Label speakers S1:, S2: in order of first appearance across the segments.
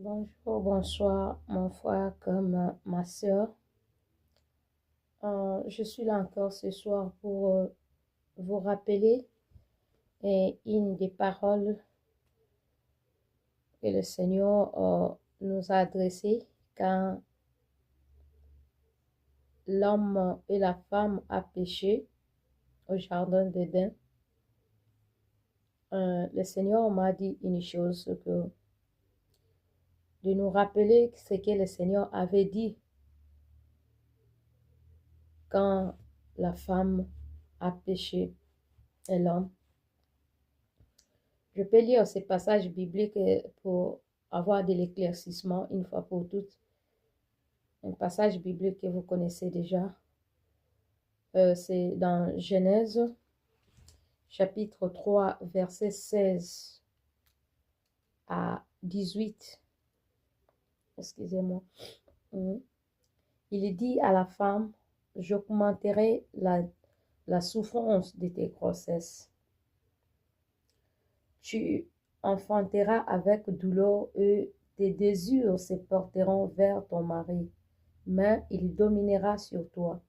S1: Bonjour, bonsoir, mon frère comme ma soeur. Je suis là encore ce soir pour vous rappeler une des paroles que le Seigneur nous a adressées quand l'homme et la femme a péché au jardin d'Éden. Le Seigneur m'a dit une chose, de nous rappeler ce que le Seigneur avait dit quand la femme a péché et l'homme. Je peux lire ces passages bibliques pour avoir de l'éclaircissement une fois pour toutes. Un passage biblique que vous connaissez déjà. C'est dans Genèse, chapitre 3, versets 16 à 18. Excusez-moi. Il dit à la femme, j'augmenterai la souffrance de tes grossesses. Tu enfanteras avec douleur et tes désirs se porteront vers ton mari, mais il dominera sur toi.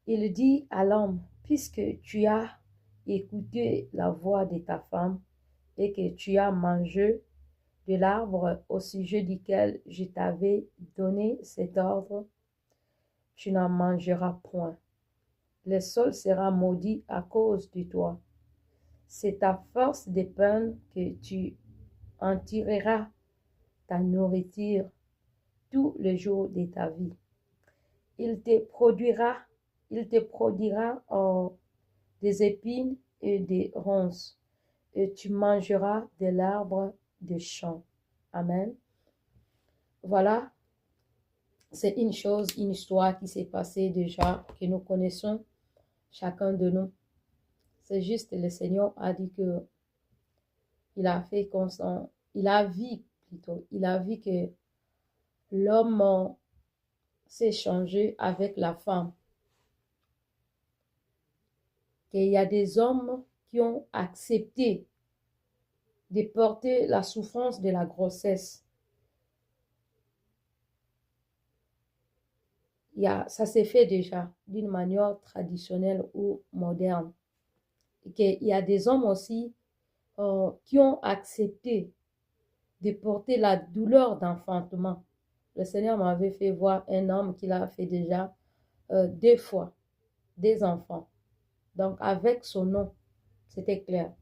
S1: Il dit à l'homme, puisque tu as écouté la voix de ta femme et que tu as mangé de l'arbre au sujet duquel je t'avais donné cet ordre, tu n'en mangeras point. Le sol sera maudit à cause de toi. C'est à force de peine que tu en tireras ta nourriture tous les jours de ta vie. Il te produira des épines et des ronces, et tu mangeras de l'arbre des champs. Amen. Voilà, c'est une histoire qui s'est passée déjà, que nous connaissons, chacun de nous. C'est juste le Seigneur a dit que il a vu que l'homme s'est changé avec la femme. Qu'il y a des hommes qui ont accepté de porter la souffrance de la grossesse. Ça s'est fait déjà d'une manière traditionnelle ou moderne. Et qu'il y a des hommes aussi qui ont accepté de porter la douleur d'enfantement. Le Seigneur m'avait fait voir un homme qui l'a fait déjà 2 fois, des enfants. Donc avec son nom, c'était clair.